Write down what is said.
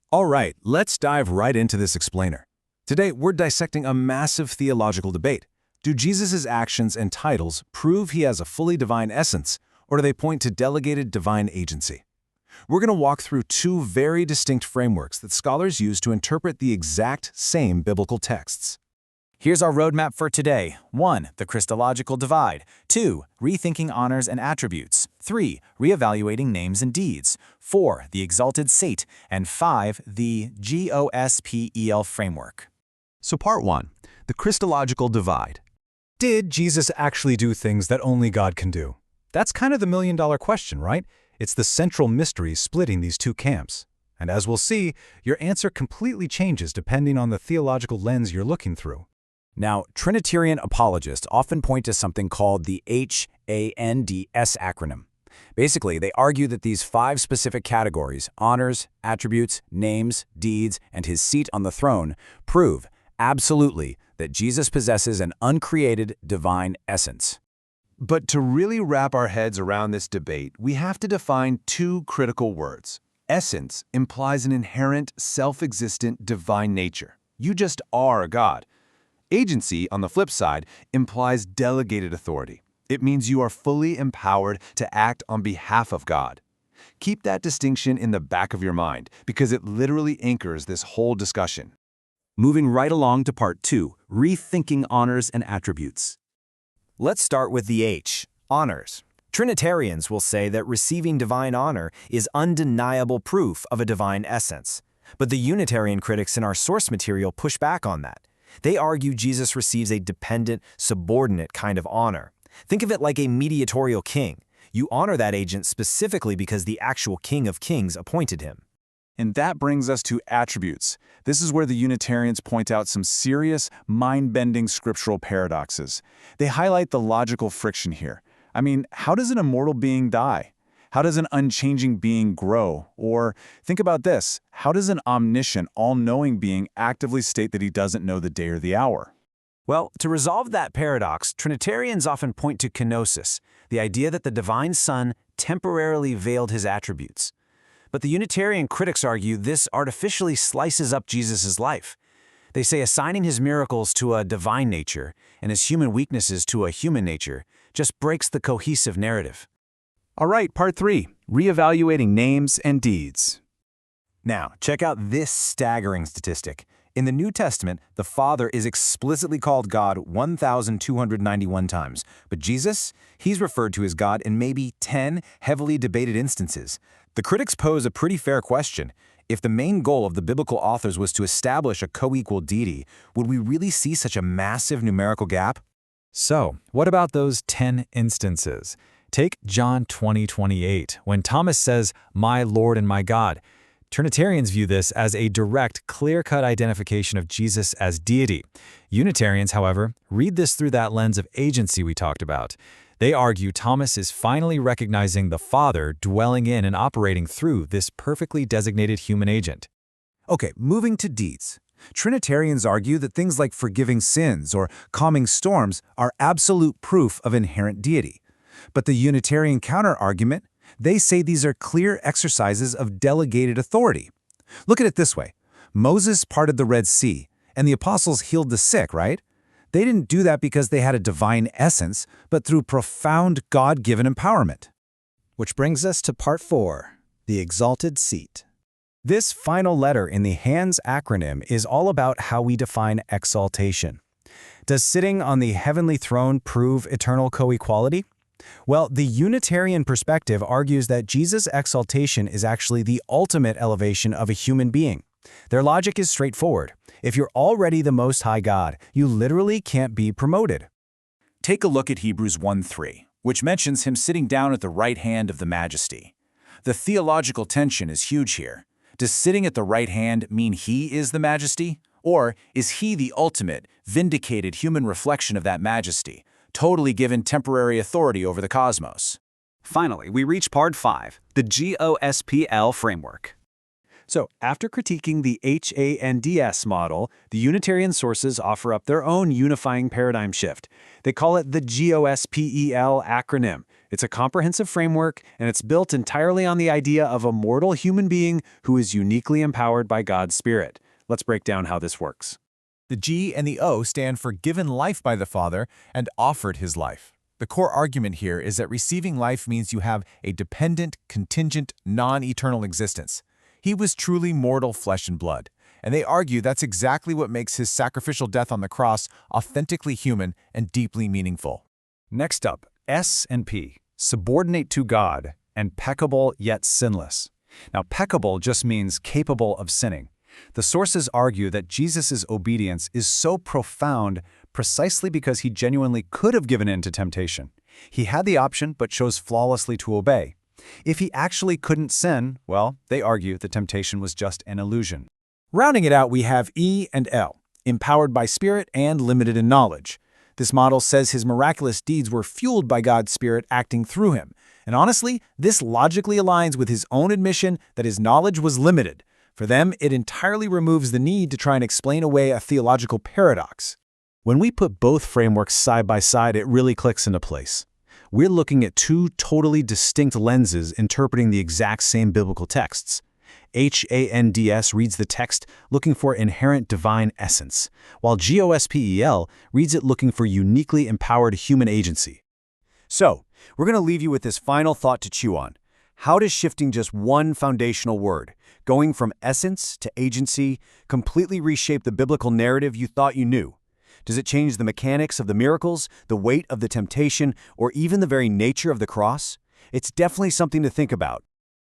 All right, let's dive right into this explainer. Today, we're dissecting a massive theological debate. Do Jesus' actions and titles prove he has a fully divine essence, or do they point to delegated divine agency? We're going to walk through two very distinct frameworks that scholars use to interpret the exact same biblical texts. Here's our roadmap for today. 1. The Christological divide. 2. Rethinking honors and attributes. 3. Reevaluating names and deeds. 4. The exalted sate. And 5. The Gospel framework. So part 1. The Christological divide. Did Jesus actually do things that only God can do? That's kind of the million-dollar question, right? It's the central mystery splitting these two camps. And as we'll see, your answer completely changes depending on the theological lens you're looking through. Now, Trinitarian apologists often point to something called the H.A.N.D.S acronym. Basically, they argue that these 5 specific categories, honors, attributes, names, deeds, and his seat on the throne, prove, absolutely, that Jesus possesses an uncreated divine essence. But to really wrap our heads around this debate, we have to define 2 critical words. Essence implies an inherent, self-existent divine nature. You just are a God. Agency, on the flip side, implies delegated authority. It means you are fully empowered to act on behalf of God. Keep that distinction in the back of your mind, because it literally anchors this whole discussion. Moving right along to part 2, rethinking honors and attributes. Let's start with the H, honors. Trinitarians will say that receiving divine honor is undeniable proof of a divine essence. But the Unitarian critics in our source material push back on that. They argue Jesus receives a dependent, subordinate kind of honor. Think of it like a mediatorial king. You honor that agent specifically because the actual King of Kings appointed him. And that brings us to attributes. This is where the Unitarians point out some serious, mind-bending scriptural paradoxes. They highlight the logical friction here. I mean, how does an immortal being die? How does an unchanging being grow? Or, think about this, how does an omniscient, all-knowing being actively state that he doesn't know the day or the hour? Well, to resolve that paradox, Trinitarians often point to kenosis, the idea that the divine Son temporarily veiled his attributes. But the Unitarian critics argue this artificially slices up Jesus' life. They say assigning his miracles to a divine nature and his human weaknesses to a human nature just breaks the cohesive narrative. All right, part 3, reevaluating names and deeds. Now, check out this staggering statistic. In the New Testament, the Father is explicitly called God 1,291 times, but Jesus, he's referred to as God in maybe 10 heavily debated instances. The critics pose a pretty fair question. If the main goal of the biblical authors was to establish a co-equal deity, would we really see such a massive numerical gap? So, what about those 10 instances? Take John 20:28, when Thomas says, "My Lord and my God." Trinitarians view this as a direct, clear-cut identification of Jesus as deity. Unitarians, however, read this through that lens of agency we talked about. They argue Thomas is finally recognizing the Father dwelling in and operating through this perfectly designated human agent. Okay, moving to deeds. Trinitarians argue that things like forgiving sins or calming storms are absolute proof of inherent deity. But the Unitarian counter-argument, they say these are clear exercises of delegated authority. Look at it this way. Moses parted the Red Sea, and the apostles healed the sick, right? They didn't do that because they had a divine essence, but through profound God-given empowerment. Which brings us to part 4, the exalted seat. This final letter in the H.A.N.D.S acronym is all about how we define exaltation. Does sitting on the heavenly throne prove eternal co-equality? Well, the Unitarian perspective argues that Jesus' exaltation is actually the ultimate elevation of a human being. Their logic is straightforward. If you're already the Most High God, you literally can't be promoted. Take a look at Hebrews 1:3, which mentions him sitting down at the right hand of the Majesty. The theological tension is huge here. Does sitting at the right hand mean he is the Majesty? Or is he the ultimate, vindicated human reflection of that Majesty, totally given temporary authority over the cosmos? Finally, we reach part 5, the Gospel framework. So, after critiquing the H.A.N.D.S. model, the Unitarian sources offer up their own unifying paradigm shift. They call it the GOSPEL acronym. It's a comprehensive framework, and it's built entirely on the idea of a mortal human being who is uniquely empowered by God's Spirit. Let's break down how this works. The G and the O stand for given life by the Father and offered his life. The core argument here is that receiving life means you have a dependent, contingent, non-eternal existence. He was truly mortal flesh and blood, and they argue that's exactly what makes his sacrificial death on the cross authentically human and deeply meaningful. Next up, S and P, subordinate to God, and peccable yet sinless. Now, peccable just means capable of sinning. The sources argue that Jesus' obedience is so profound precisely because he genuinely could have given in to temptation. He had the option but chose flawlessly to obey. If he actually couldn't sin, well, they argue the temptation was just an illusion. Rounding it out, we have E and L, empowered by Spirit and limited in knowledge. This model says his miraculous deeds were fueled by God's Spirit acting through him. And honestly, this logically aligns with his own admission that his knowledge was limited. For them, it entirely removes the need to try and explain away a theological paradox. When we put both frameworks side by side, it really clicks into place. We're looking at two totally distinct lenses interpreting the exact same biblical texts. H.A.N.D.S. reads the text looking for inherent divine essence, while GOSPEL reads it looking for uniquely empowered human agency. So, we're going to leave you with this final thought to chew on. How does shifting just one foundational word, going from essence to agency, completely reshape the biblical narrative you thought you knew? Does it change the mechanics of the miracles, the weight of the temptation, or even the very nature of the cross? It's definitely something to think about.